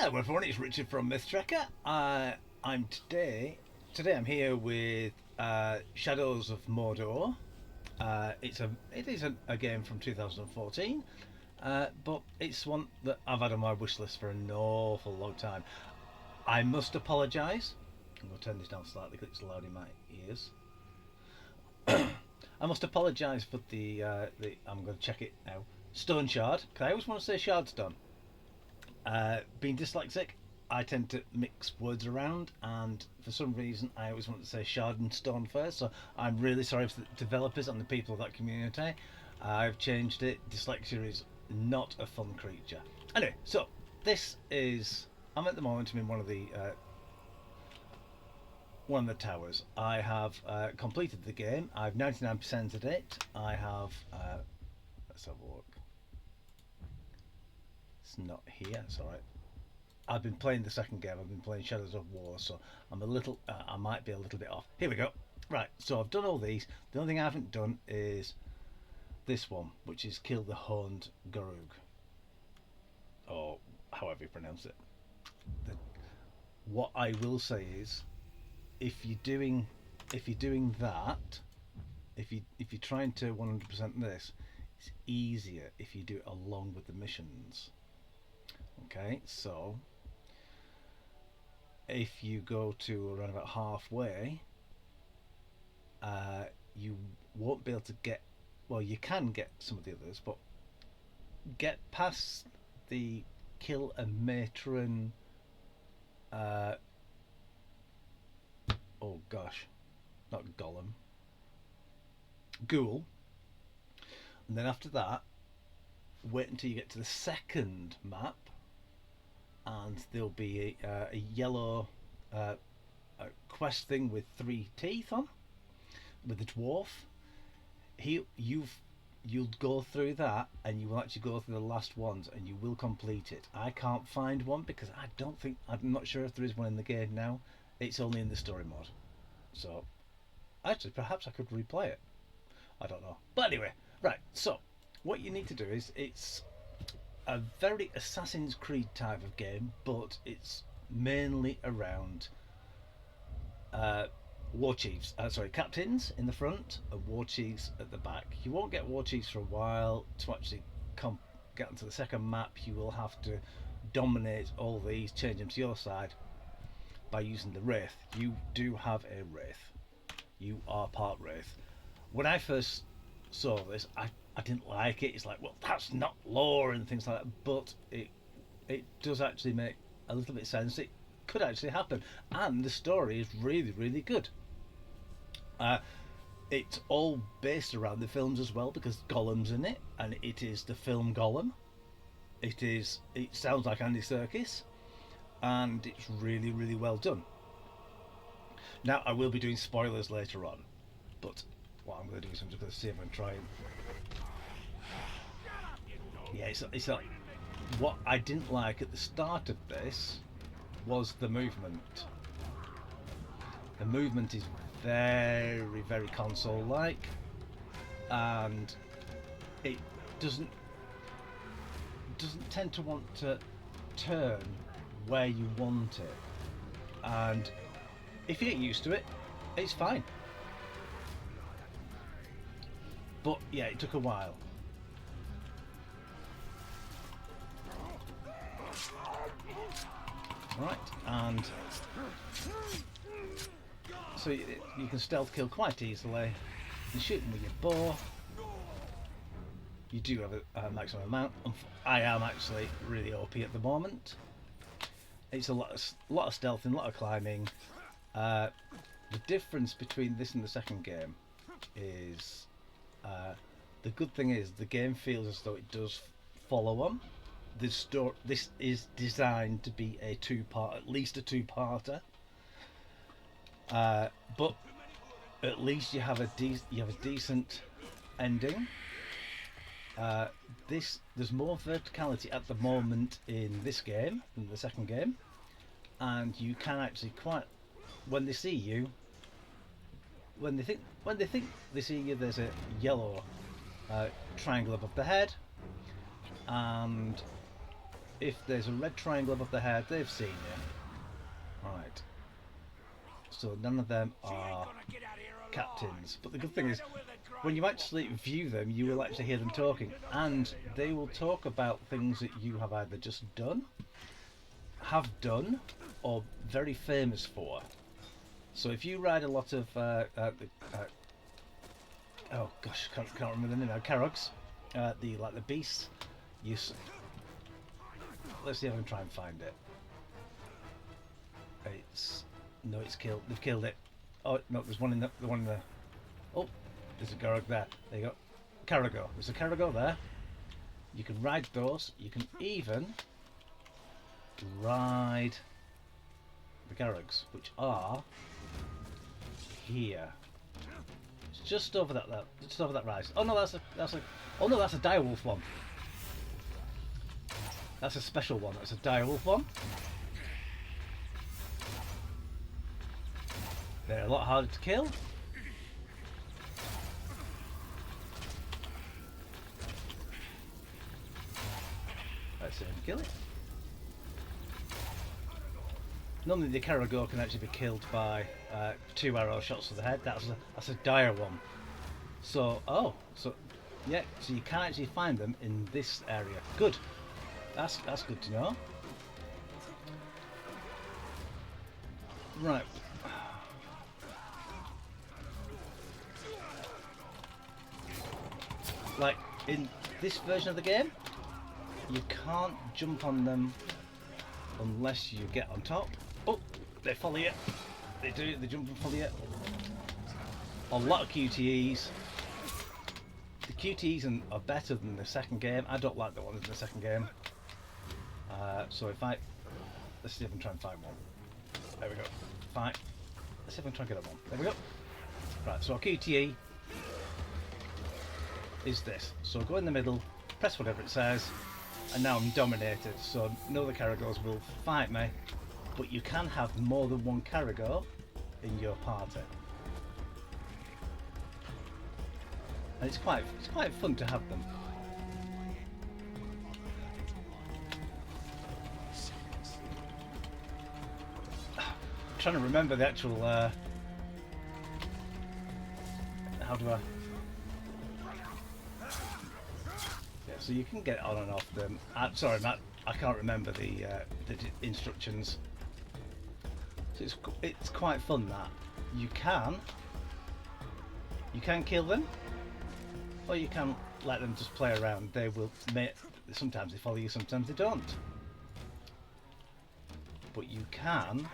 Hello everyone, it's Richard from Mythtrekker. I'm today I'm here with Shadows of Mordor. It is a game from 2014, but it's one that I've had on my wish list for an awful long time. I must apologise. I'm going to turn this down slightly because it's loud in my ears. I must apologise for the. I'm going to check it now. Stone shard. Because I always want to say shard stone. Being dyslexic, I tend to mix words around, and for some reason, I always want to say shard and stone first. So I'm really sorry for the developers and the people of that community. I've changed it. Dyslexia is not a fun creature. Anyway, so this is. I'm at the moment. I'm in one of the towers. I have completed the game. I've 99%ed it. I have. Let's have a look. It's not here. It's all right. I've been playing the second game. I've been playing Shadows of War, so I'm a little. I might be a little bit off. Here we go. Right. So I've done all these. The only thing I haven't done is this one, which is kill the horned Garug, or however you pronounce it. The, what I will say is, if you're doing that, if you're trying to 100% this, it's easier if you do it along with the missions. Okay, so if you go to around about halfway, you won't be able to get. Well, you can get some of the others, but get past the kill a matron. Oh gosh, not Gollum. Ghoul, and then after that, wait until you get to the second map, and there'll be a yellow a quest thing with 3 teeth on, with the dwarf. You'll go through that, and you will actually go through the last ones, and you will complete it. I can't find one because I'm not sure if there is one in the game now. It's only in the story mode. So actually, perhaps I could replay it. I don't know. But anyway, right. So what you need to do is it's a very Assassin's Creed type of game, but it's mainly around war chiefs. Sorry, captains in the front and war chiefs at the back. You won't get war chiefs for a while. To actually get onto the second map, you will have to dominate all these, change them to your side by using the Wraith. You do have a Wraith. You are part Wraith. When I first saw this, I didn't like it. It's like, well, that's not lore and things like that. But it does actually make a little bit of sense. It could actually happen, and the story is really, really good. It's all based around the films as well, because Gollum's in it, and it is the film Gollum. It sounds like Andy Serkis, and it's really, really well done. Now I will be doing spoilers later on, but what I'm going to do is I'm just going to see if I can try and. Yeah, it's a, what I didn't like at the start of this was the movement. The movement is very, very console-like, and it doesn't tend to want to turn where you want it. And if you get used to it, it's fine. But yeah, it took a while. Right, and so you can stealth kill quite easily. You shoot them with your bow. You do have a maximum amount. I am actually really OP at the moment. It's a lot of stealth and a lot of climbing. The difference between this and the second game is the good thing is the game feels as though it does follow on. This is designed to be a at least a two-parter. But at least you have a decent ending. There's more verticality at the moment in this game than the second game, and you can actually when they see you, when they think they see you, there's a yellow triangle above the head, and if there's a red triangle above the head, they've seen you. Right. So none of them are captains. But the good thing is, when you actually view them, you will actually hear them talking. And they will talk about things that you have either just done, have done, or very famous for. So if you ride a lot of... oh gosh, can't remember the name now. Carogs. The beasts. Let's see if I can try and find it. No, it's killed. They've killed it. Oh no, there's one in the one in the. Oh, there's a Garog there. There you go. Carago. There's a Carago there. You can ride those. You can even ride the Garogs, which are here. It's just over that. Just over that rise. Oh no, that's a. Oh no, that's a direwolf one. That's a special one. That's a direwolf one. They're a lot harder to kill. Let's see if we kill it. Normally the Carago can actually be killed by 2 arrow shots to the head. That's a dire one. So yeah, so you can actually find them in this area. Good. That's good to know. Right. Like in this version of the game, you can't jump on them unless you get on top. Oh, they follow you. They do. They jump and follow you. A lot of QTEs. The QTEs are better than the second game. I don't like the ones in the second game. So let's see if I can try and find one. There we go. Fine. Let's see if I can try and get a one. There we go. Right. So our QTE is this. So go in the middle, press whatever it says, and now I'm dominated. So no other Caragors will fight me, but you can have more than one Caragor in your party. And it's quite fun to have them. I'm trying to remember the actual how do I... Yeah, so you can get on and off them. Sorry Matt, I can't remember the instructions. So it's quite fun that you can kill them, or you can let them just play around. They will sometimes they follow you, sometimes they don't. But you can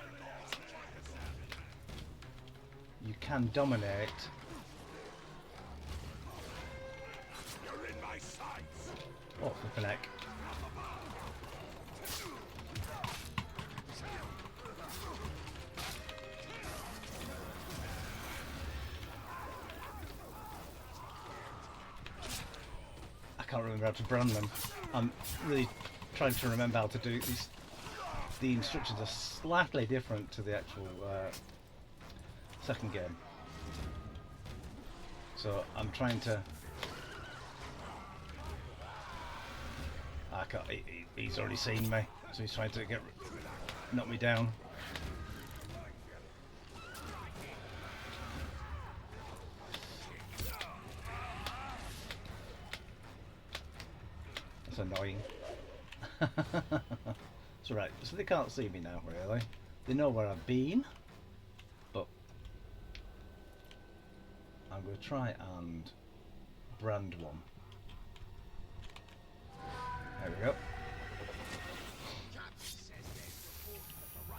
dominate. Oh, flippin' heck. I can't remember how to brand them. I'm really trying to remember how to do these. The instructions are slightly different to the actual second game. So I'm trying to... I can't, he's already seen me, so he's trying to knock me down. That's annoying. So right, so they can't see me now really. They know where I've been, but I'm going to try and brand one. There we go.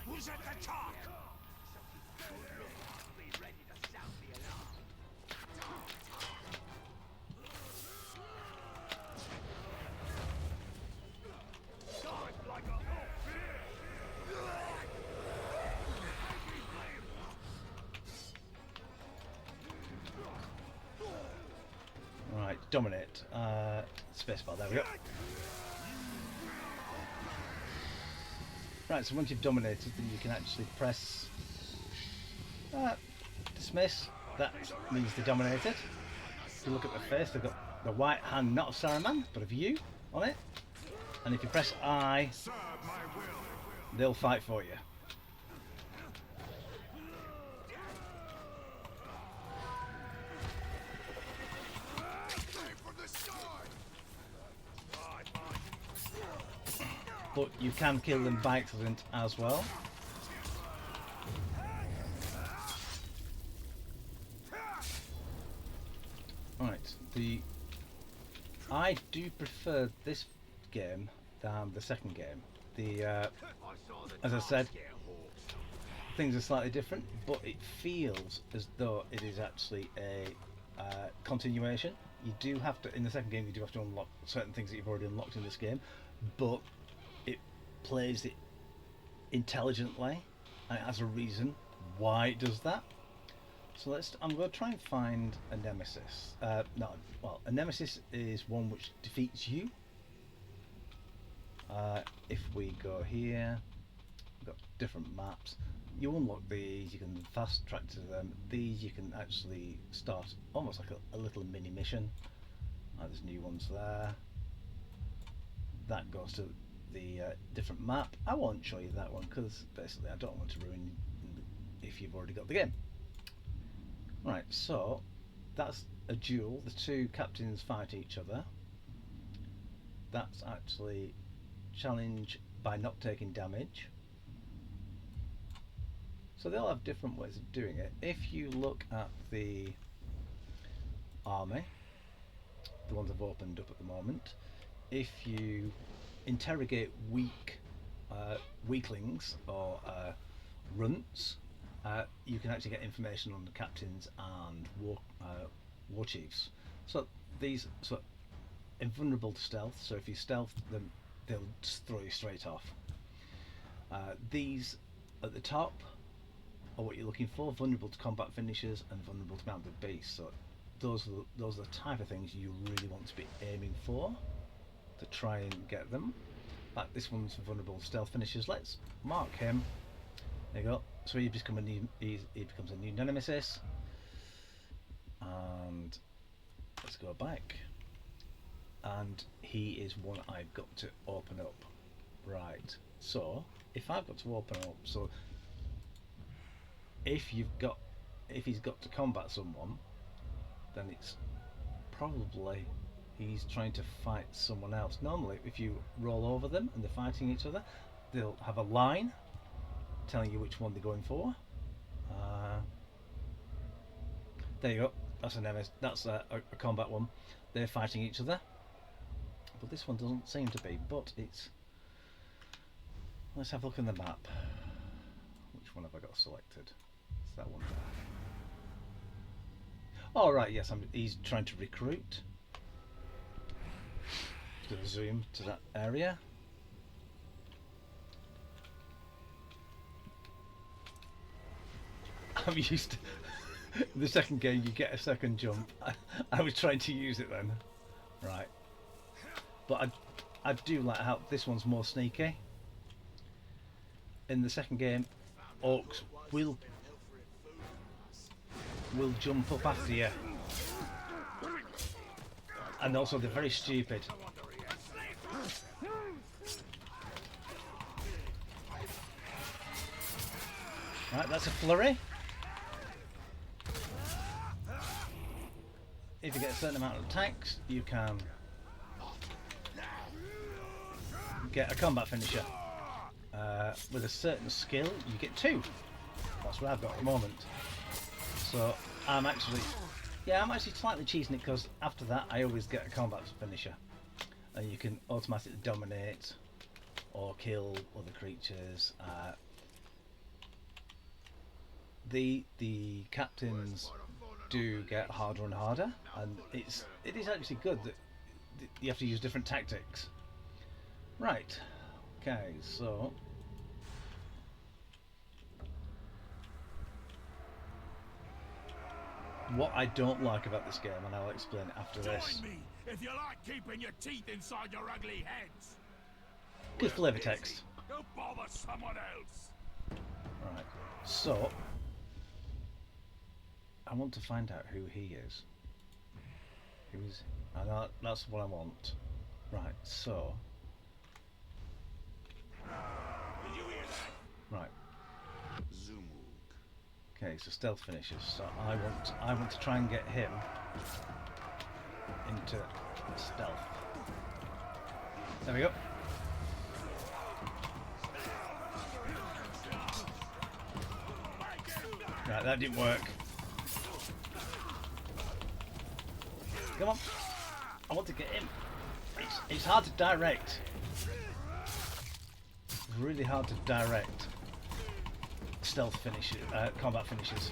Who's at the top? Right, dominate. Spacebar, there we go. Right, so once you've dominated them, you can actually press dismiss. That means they dominated. If you look at the face, they've got the white hand, not of Saruman, but of you on it. And if you press I, they'll fight for you. But you can kill them by accident as well. Right, I do prefer this game than the second game. As I said, things are slightly different, but it feels as though it is actually a continuation. You do have to, in the second game, you do have to unlock certain things that you've already unlocked in this game, but it plays it intelligently, and it has a reason why it does that. So I'm going to try and find a nemesis. A nemesis is one which defeats you. If we go here, we've got different maps. You unlock these, you can fast track to them. These you can actually start almost like a little mini mission. There's new ones there. That goes to the different map. I won't show you that one because basically I don't want to ruin if you've already got the game. Right, so that's a duel. The two captains fight each other. That's actually challenge by not taking damage. So they'll have different ways of doing it. If you look at the army, the ones I've opened up at the moment, if you interrogate weaklings or runts, you can actually get information on the captains and war chiefs. So these invulnerable to stealth. So if you stealth them, they'll just throw you straight off. These at the top are what you're looking for: vulnerable to combat finishers and vulnerable to mounted beasts. So those are the type of things you really want to be aiming for to try and get them. Like this one's vulnerable to stealth finishers. Let's mark him. There you go. So he becomes a new nemesis. And let's go back. And he is one I've got to open up. Right. So if I've got to open up, so if he's got to combat someone, then it's probably he's trying to fight someone else. Normally, if you roll over them and they're fighting each other, they'll have a line telling you which one they're going for. There you go. That's a nemesis. That's a combat one. They're fighting each other. But this one doesn't seem to be. But it's. Let's have a look in the map. Which one have I got selected? It's that one there. Oh right, yes. He's trying to recruit. Just gonna zoom to that area. I'm used to the second game. You get a second jump. I was trying to use it then. Right. But I do like how this one's more sneaky. In the second game, orcs will jump up after you, and also they're very stupid. Right, that's a flurry. If you get a certain amount of attacks, you can get a combat finisher. With a certain skill, you get 2. That's what I've got at the moment. So I'm actually slightly cheating it because after that I always get a combat finisher, and you can automatically dominate or kill other creatures. The captains do get harder and harder, and it is actually good that you have to use different tactics. Right. Okay, so what I don't like about this game, and I'll explain it after this. Join me if you like keeping your teeth inside your ugly heads. Good flavor text. Go bother someone else. Right. So I want to find out who he is. Who is? I know that's what I want. Right. So these are stealth finishers, so I want to try and get him into stealth. There we go. Right, that didn't work. Come on. I want to get him. It's hard to direct. It's really hard to direct stealth finishes, combat finishes.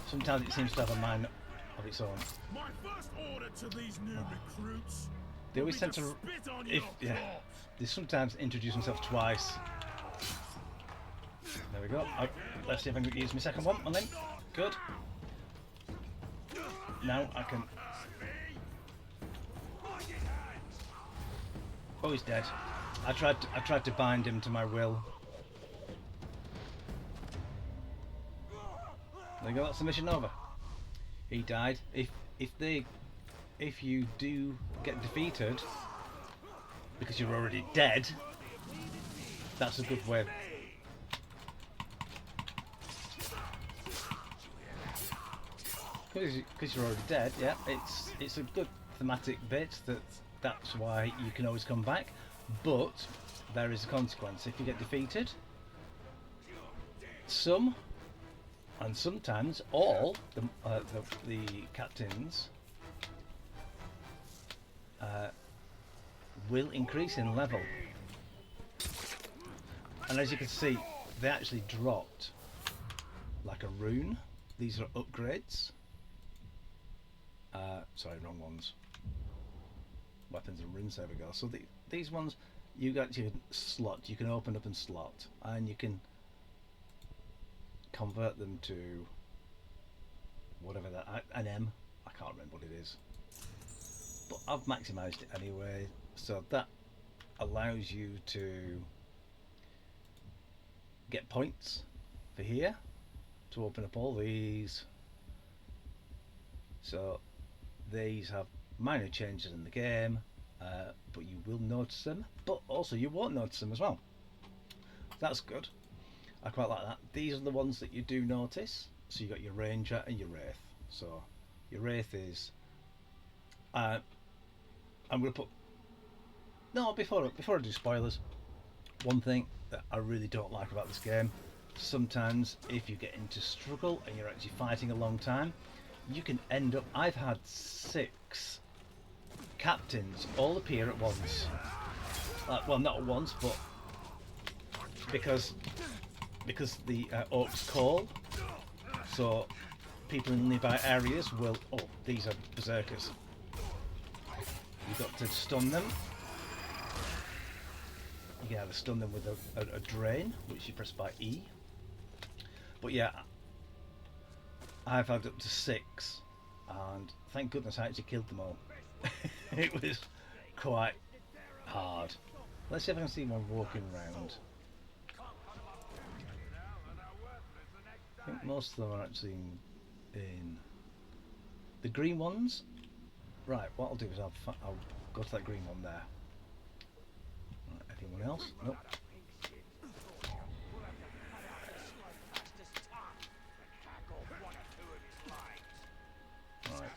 Sometimes it seems to have a mind of its own. My first order to these new recruits. They always tend to, Spit on if your yeah, they sometimes introduce themselves twice. There we go. Oh, let's see if I can use my second one on him. Good. Now I can. Oh, he's dead. I tried to bind him to my will. There you go. That's the mission over. He died. If you do get defeated because you're already dead, that's a good way. Because you're already dead, yeah. It's a good thematic bit. That's why you can always come back, but there is a consequence if you get defeated. Some, and sometimes all the captains will increase in level, and as you can see, they actually dropped like a rune. These are upgrades. Sorry, wrong ones. Weapons and runes, there we go. So these ones you can slot, you can open up and slot, and you can convert them to whatever that, an M, I can't remember what it is, but I've maximised it anyway, so that allows you to get points for here to open up all these. So these have minor changes in the game, but you will notice them, but also you won't notice them as well. That's good. I quite like that. These are the ones that you do notice. So you got your ranger and your wraith. So your wraith is I'm going to put, no, before I do spoilers, one thing that I really don't like about this game, sometimes if you get into struggle and you're actually fighting a long time, you can end up, I've had 6 captains all appear at once. Well, not at once, but because the orcs call, so people in nearby areas will, oh, these are berserkers. You've got to stun them. You can either stun them with a drain, which you press by E. But yeah, I've had up to 6, and thank goodness I actually killed them all. It was quite hard. Let's see if I can see one walking around. I think most of them are actually in the green ones. Right, what I'll do is I'll go to that green one there. Right, anyone else? Nope. Right,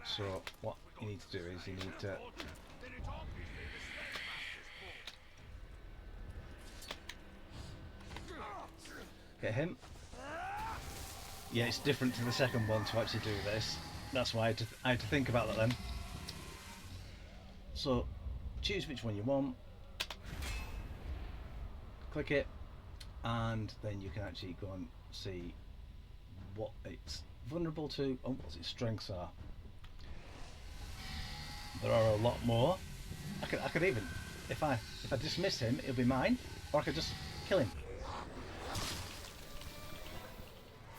so what you need to do is you need to get him. Yeah, it's different to the second one to actually do this. That's why I had to think about that then. So choose which one you want, click it, and then you can actually go and see what it's vulnerable to and what its strengths are. There are a lot more. I could even, if I dismiss him, it'll be mine, or I could just kill him.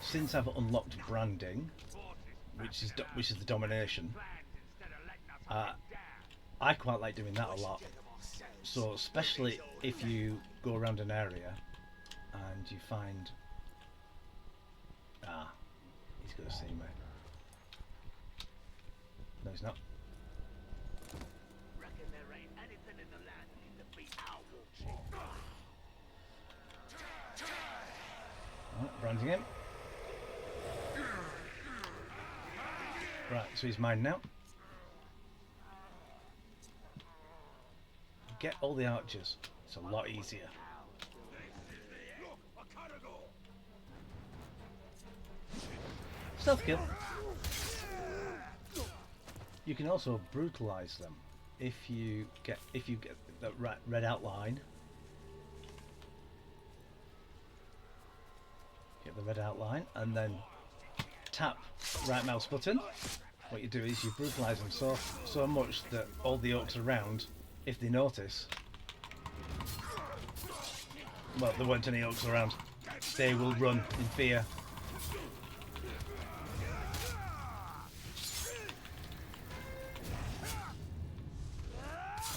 Since I've unlocked branding, which is the domination, I quite like doing that a lot. So especially if you go around an area and you find, he's gonna see me. No, he's not. Oh, branding him. Right, so he's mine now. Get all the archers. It's a lot easier. Stealth kill. You can also brutalize them if you get the red outline. Get the red outline and then tap right mouse button. What you do is you brutalize them so much that all the orcs around, if they notice, well, there weren't any orcs around, they will run in fear.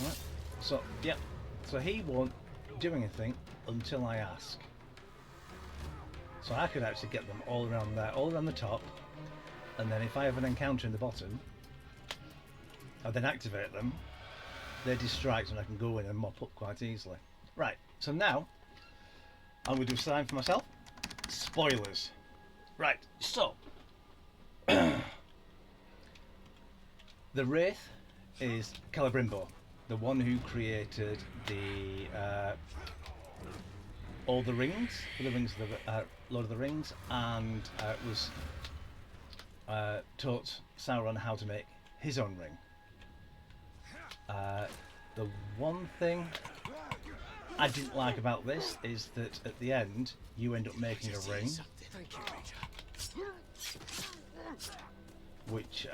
Right. So, yeah, so he won't do anything until I ask. So I could actually get them all around there, all around the top, and then if I have an encounter in the bottom, I then activate them, they're distracted and I can go in and mop up quite easily. Right, so now I'm going to do a sign for myself. Spoilers. Right, so the Wraith is Calibrimbo, the one who created the all the rings, for the rings of the Lord of the Rings, and was taught Sauron how to make his own ring. The one thing I didn't like about this is that at the end you end up making a ring which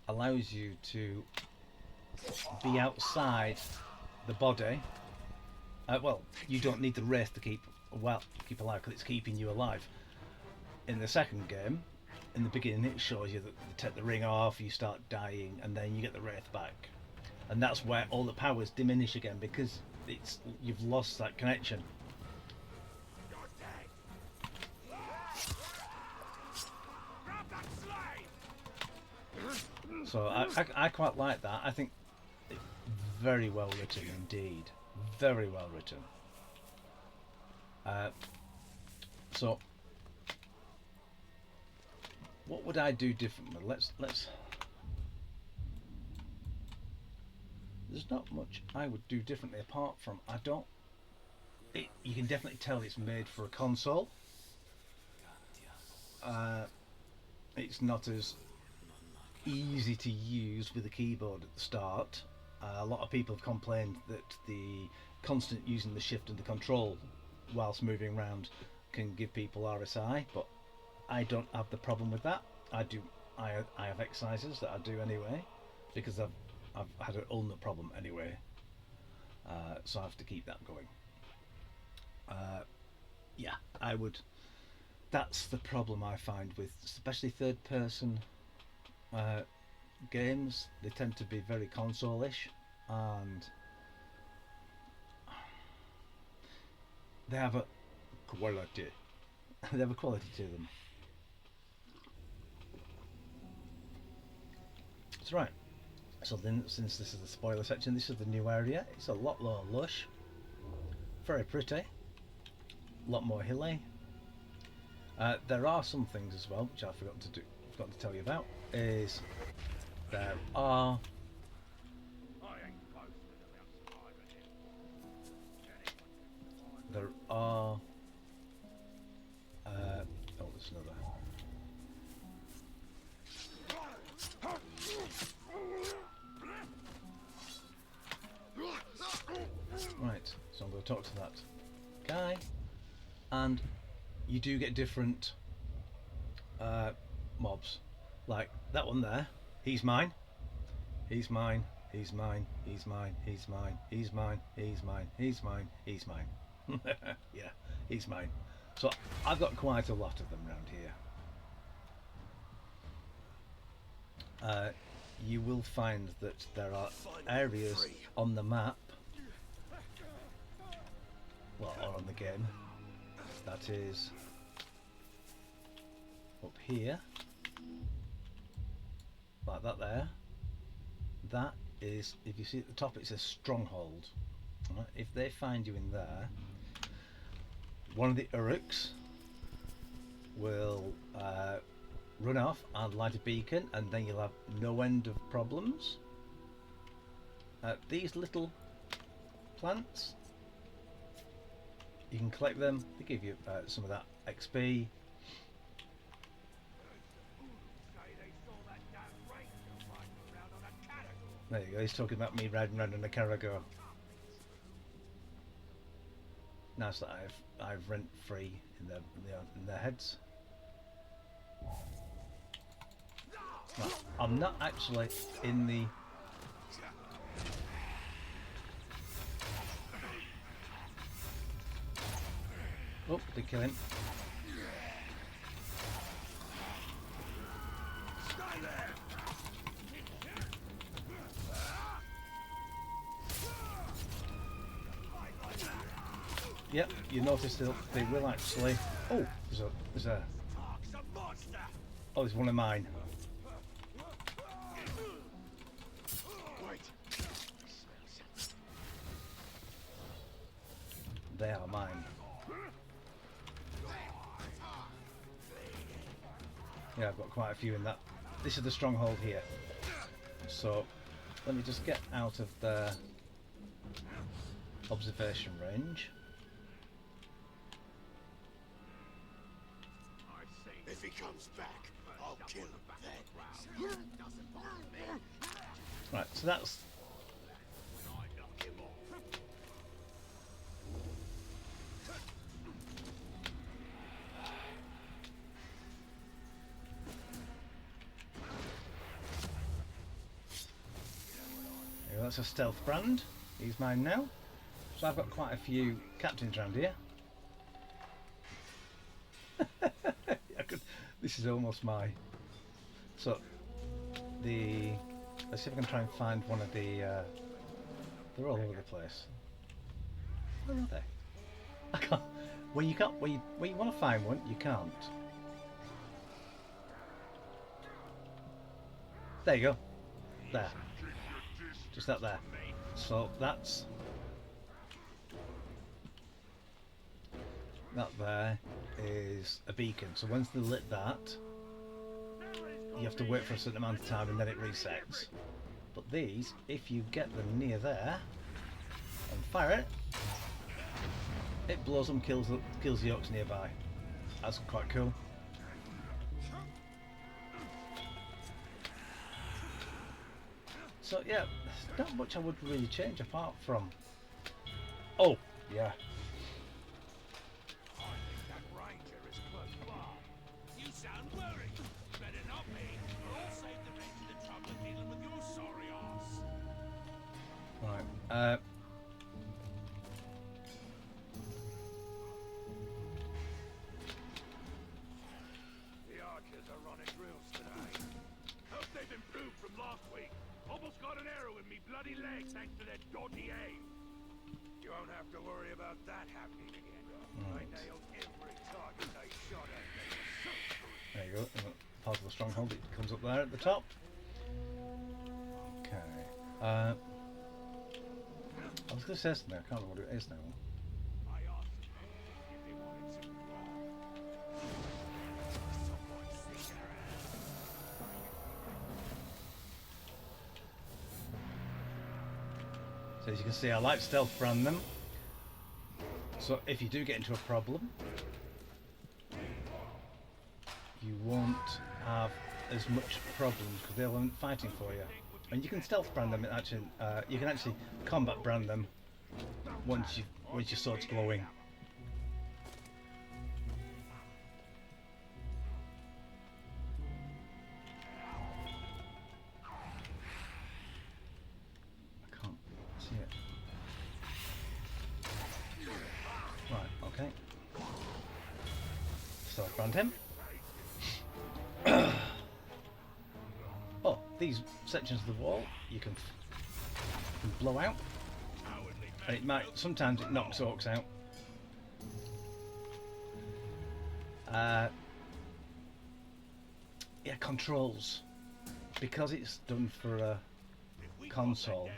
allows you to be outside the body. Well, you don't need the wraith to keep alive because it's keeping you alive. In the second game, in the beginning, it shows you that you take the ring off, you start dying, and then you get the wraith back, and that's where all the powers diminish again because you've lost that connection. So I quite like that. I think it's very well written indeed. Very well written. So what would I do differently? Let's there's not much I would do differently apart from you can definitely tell it's made for a console. It's not as easy to use with a keyboard at the start. A lot of people have complained that the constant using the shift and the control whilst moving around can give people RSI, but I don't have the problem with that. I have exercises that I do anyway because I've had an ulnar problem anyway, so I have to keep that going. Yeah, I would. That's the problem I find with especially third person games. They tend to be very console-ish and they have a quality. They have a quality to them. That's right. So then, since this is the spoiler section, this is the new area. It's a lot more lush, very pretty, a lot more hilly. There are some things as well which I forgot to tell you about. Is there are oh, there's another. Right, so I'm going to talk to that guy, and you do get different mobs. Like that one there, he's mine, he's mine, he's mine, he's mine, he's mine, he's mine, he's mine, he's mine, he's mine. Yeah, he's mine. So I've got quite a lot of them around here. You will find that there are areas on the map, well, or on the game, that is up here, like that there. That is, if you see at the top, it says stronghold. Right? If they find you in there, one of the Uruks will run off and light a beacon, and then you'll have no end of problems. These little plants, you can collect them. They give you some of that XP. There you go, he's talking about me riding around on a Caragor. Nice that I've rent free in their heads. Right, I'm not actually in the... Oh, they kill him. Yep, you notice they will actually... Oh, there's a... Oh, there's one of mine. They are mine. Yeah, I've got quite a few in that. This is the stronghold here. So, let me just get out of the observation range. If he comes back, I'll kill him then. Right, so that's... There, that's a stealth brand. He's mine now. So I've got quite a few captains around here. This is almost my... So, let's see if I can try and find one of the... they're all over the place. Where are they? I can't... When you want to find one, you can't. There you go. There. Just that there. So, that's... That there is a beacon. So once they lit that, you have to wait for a certain amount of time and then it resets. But these, if you get them near there and fire it, it blows them, kills the orcs nearby. That's quite cool. So yeah, there's not much I would really change apart from... Oh, yeah. Right. The archers are running drills today. Hope they've improved from last week. Almost got an arrow in me bloody leg thanks to their dodgy aim. You won't have to worry about that happening again. I nailed every target they shot at me. There you go. Part of the stronghold. It comes up there at the top. Okay. I was going to say something. I can't remember what it is now. I asked them if they wanted something wrong. Someone see their ass. So as you can see, I like stealth brand them. So if you do get into a problem, you won't have as much problems because they'll be fighting for you. And you can stealth brand them. Actually, you can actually combat brand them once your sword's glowing. I can't see it. Right. Okay. Stealth brand him. Oh, these sections of the wall you can blow out, and it might sometimes it knocks orcs out. Yeah, controls, because it's done for a console.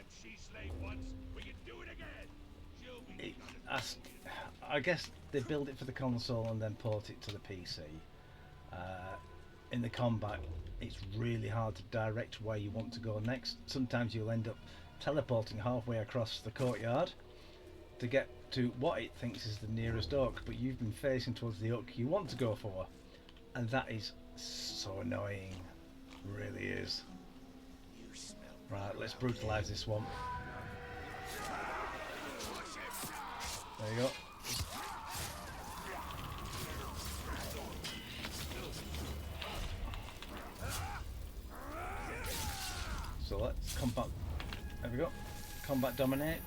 I guess they build it for the console and then port it to the PC. In the combat, it's really hard to direct where you want to go next. Sometimes you'll end up teleporting halfway across the courtyard to get to what it thinks is the nearest oak, but you've been facing towards the oak you want to go for, and that is so annoying. Really is. Right, let's brutalise this one. There you go. So let's combat. There we go. Combat dominate.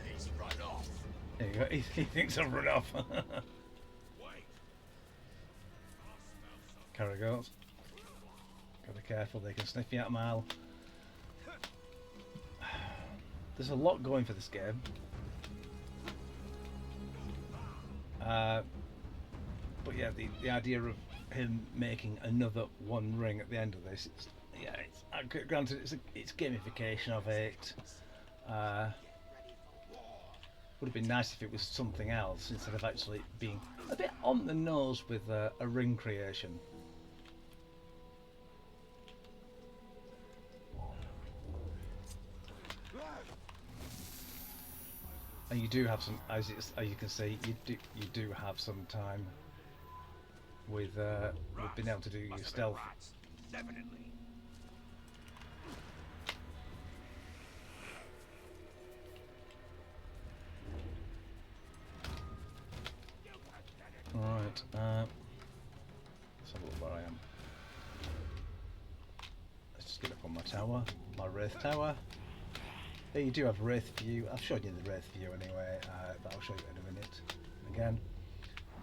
He's run off. There you go. He thinks I've run off. Caragors. Gotta be careful, they can sniff you out a mile. There's a lot going for this game. But yeah, the idea of him making another one ring at the end of this, granted it's gamification of it. Would have been nice if it was something else instead of actually being a bit on the nose with a ring creation. And you do have some, as you can see, you do have some time with being able to do your stealth. Definitely. Alright, let's have a look where I am. Let's just get up on my tower, my wraith tower. There you do have wraith view. I've showed you the wraith view anyway, but I'll show you in a minute. Again,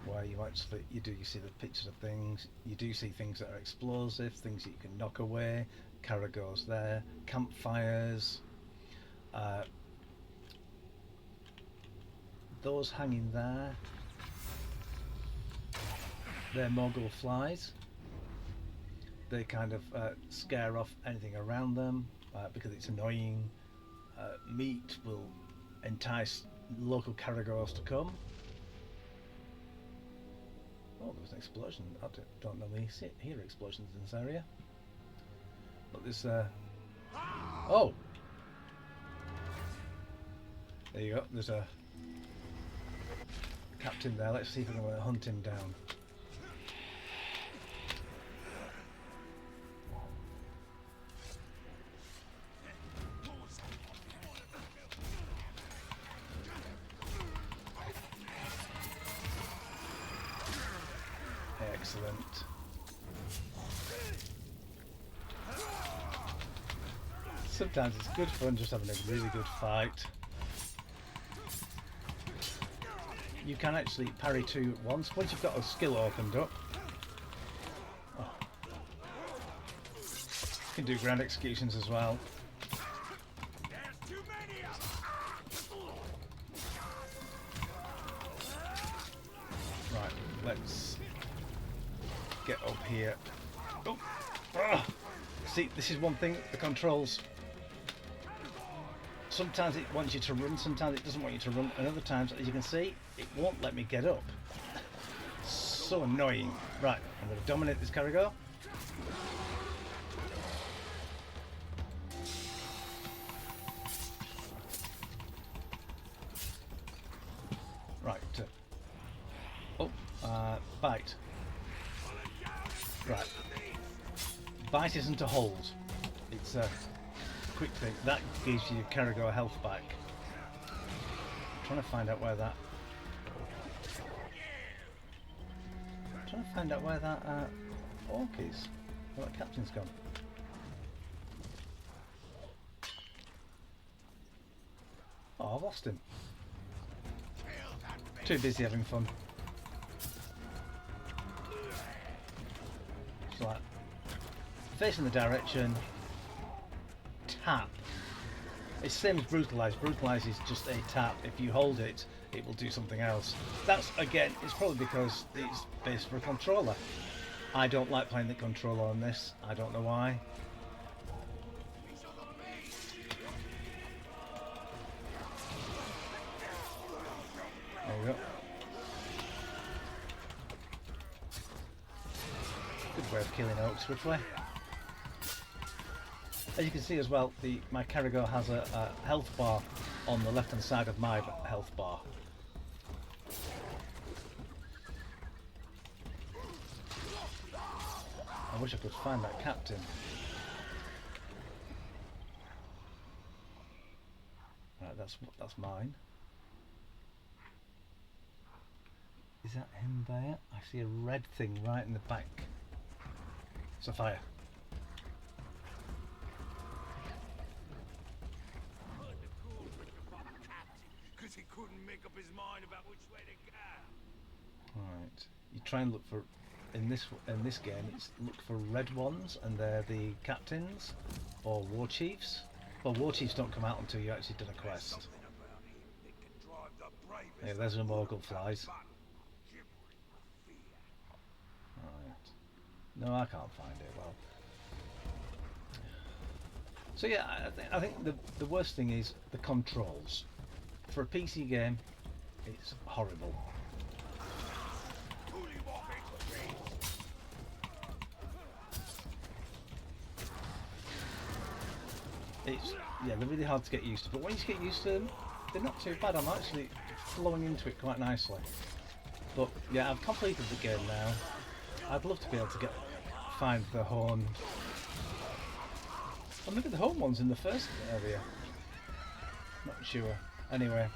where you actually you see the pictures of things. You do see things that are explosive, things that you can knock away. Caragors there, campfires. Those hanging there, they're Mogul flies. They kind of scare off anything around them because it's annoying. Meat will entice local Caragors to come. Oh, there was an explosion. I don't normally hear explosions in this area. But there's oh! There you go, there's a captain there. Let's see if we can hunt him down. Excellent. Sometimes it's good fun just having a really good fight. You can actually parry two at once you've got a skill opened up. Oh. You can do grand executions as well. Right, let's get up here. Oh. Ah. See, this is one thing, the controls. Sometimes it wants you to run, sometimes it doesn't want you to run, and other times, as you can see, it won't let me get up. So annoying. Right, I'm going to dominate this Caragor. Right. Bite. Right. Bite isn't a hold. It's a quick thing. That gives you Caragor health back. I'm trying to find out where that... orc is. Where that captain's gone. Oh, I've lost him. Too busy having fun. It's like facing the direction, tap. It's the same as Brutalize. Brutalize is just a tap. If you hold it, it will do something else. That's, again, it's probably because it's based for a controller. I don't like playing the controller on this. I don't know why. There you go. Good way of killing oaks swiftly. As you can see as well, my Caragor has a health bar on the left hand side of my health bar. I wish I could find that captain. Right, that's mine. Is that him there? I see a red thing right in the back. It's a fire. Because he couldn't make up his mind about which way to go. Right. You try and look for in this game. It's look for red ones, and they're the captains or war chiefs. Well, war chiefs don't come out until you actually done a quest. Yeah, there's the Morgul flies. Right. No, I can't find it. Well. So yeah, I think the worst thing is the controls. For a PC game, it's horrible. Yeah, they're really hard to get used to, but when you get used to them, they're not too bad. I'm actually flowing into it quite nicely. But yeah, I've completed the game now. I'd love to be able to find the horn. Or maybe the horn one's in the first area. Not sure. Anyway,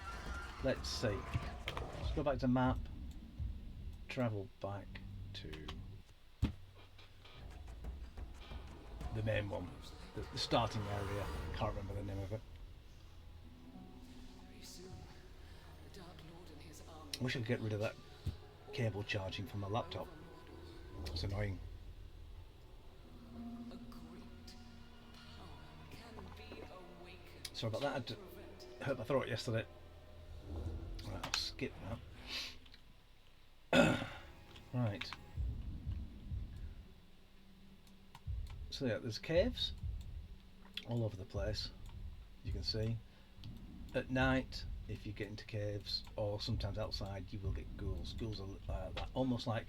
let's see. Let's go back to map. Travel back to the main one. The starting area. Can't remember the name of it. I wish I could get rid of that cable charging from my laptop. It's annoying. Sorry about that. I hurt my throat yesterday. Right, I'll skip that. Right. So yeah, there's caves all over the place. You can see. At night, if you get into caves, or sometimes outside, you will get ghouls. Ghouls are almost like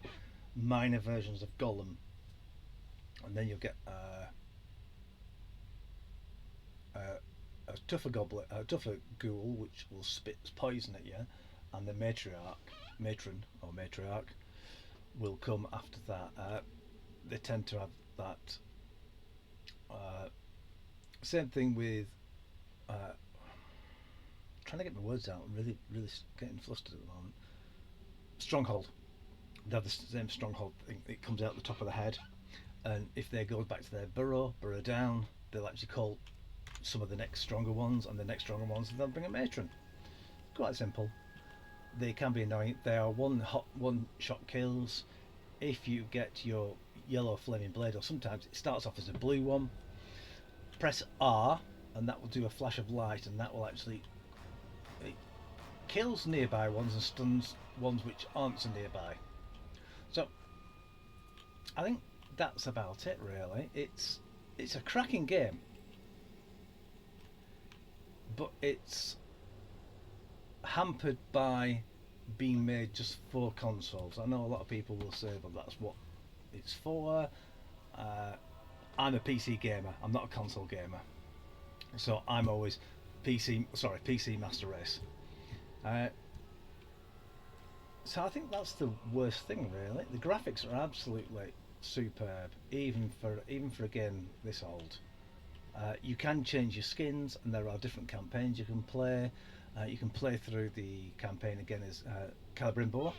minor versions of Gollum, and then you'll get a tougher ghoul, which will spit poison at you, and the matron or matriarch will come after that. They tend to have that. Same thing with. Trying to get my words out. I'm really getting flustered at the moment. Stronghold. They have the same stronghold thing. It comes out the top of the head, and if they go back to their burrow down, they'll actually call some of the next stronger ones, and the next stronger ones, and they'll bring a matron. Quite simple. They can be annoying. They are one shot kills. If you get your yellow flaming blade, or sometimes it starts off as a blue one, press R, and that will do a flash of light, and that will actually it kills nearby ones and stuns ones which aren't so nearby. So I think that's about it really. It's a cracking game, but it's hampered by being made just for consoles. I know a lot of people will say, but that's what it's for. I'm a PC gamer. I'm not a console gamer, so I'm always PC Master Race. So I think that's the worst thing really. The graphics are absolutely superb, even for a game this old. You can change your skins, and there are different campaigns you can play. You can play through the campaign again as Calibrimbo.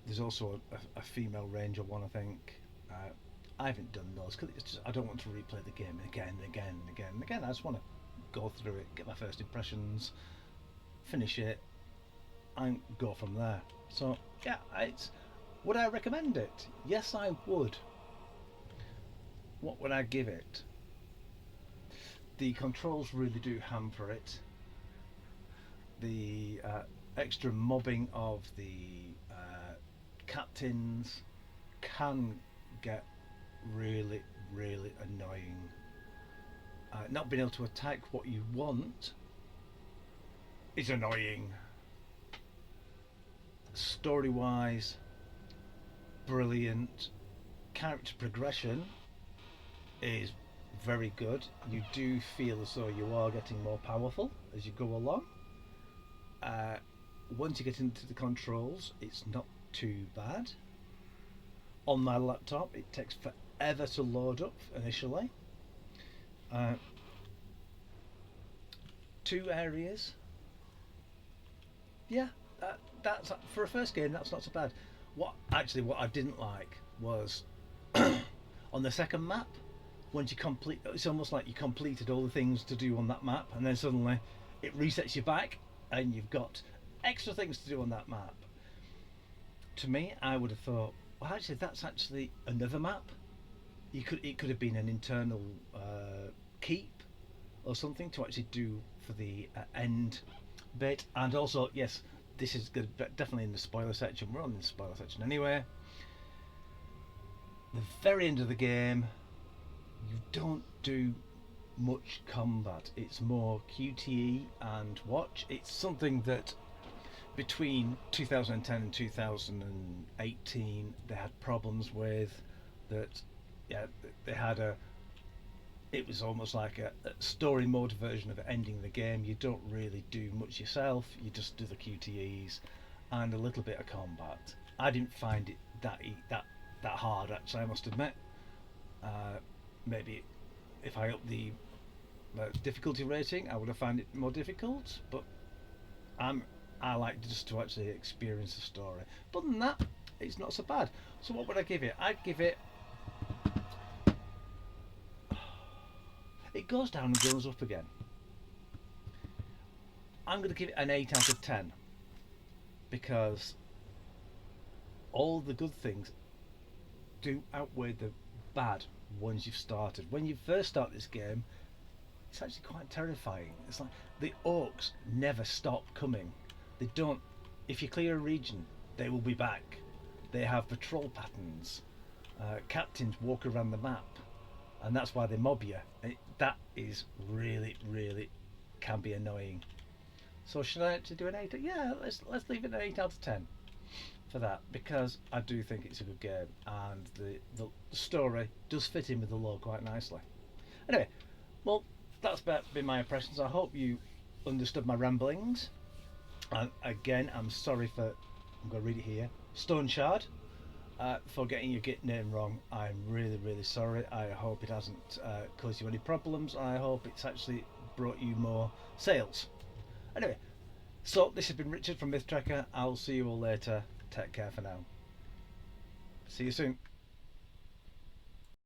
There's also a female ranger one, I think. I haven't done those because I don't want to replay the game again and again and again and again. I just want to go through it, get my first impressions, finish it, and go from there. So yeah, would I recommend it? Yes, I would. What would I give it? The controls really do hamper it. The extra mobbing of the captains can get really annoying. Not being able to attack what you want is annoying. Story wise, brilliant. Character progression is very good. You do feel as though you are getting more powerful as you go along. Uh, Once you get into the controls, it's not too bad. On my laptop, it takes forever to load up initially. Uh, Two areas. Yeah, that's for a first game. That's not so bad. What I didn't like was on the second map. Once you complete, it's almost like you completed all the things to do on that map, and then suddenly it resets you back, and you've got extra things to do on that map. To me, I would have thought, well, actually, that's actually another map. It could have been an internal keep or something to actually do for the end bit. And also, yes, this is good, definitely in the spoiler section. We're on the spoiler section anyway. The very end of the game, you don't do much combat. It's more QTE and watch. It's something that between 2010 and 2018 they had problems with. That, yeah, they had a. It was almost like a story mode version of ending the game. You don't really do much yourself. You just do the QTEs and a little bit of combat. I didn't find it that hard, actually, I must admit. Maybe if I up the difficulty rating, I would have found it more difficult. But I like just to actually experience the story. But other than that, it's not so bad. So what would I give it? I'd give it. It goes down and goes up again. I'm going to give it an 8 out of 10 because all the good things do outweigh the bad once you've started. When you first start this game, it's actually quite terrifying. It's like the orcs never stop coming. They don't. If you clear a region, they will be back. They have patrol patterns. Captains walk around the map, and that's why they mob you. That is really, really can be annoying. So should I actually do an 8? Yeah, let's leave it an 8 out of 10 for that, because I do think it's a good game and the story does fit in with the lore quite nicely. Anyway, well, that's been my impressions. I hope you understood my ramblings. And again, I'm sorry for, I'm going to read it here, Stone Shard, for getting your Git name wrong. I'm really, really sorry. I hope it hasn't caused you any problems. I hope it's actually brought you more sales. Anyway, so this has been Richard from Mythtrekker. I'll see you all later. Take care for now. See you soon.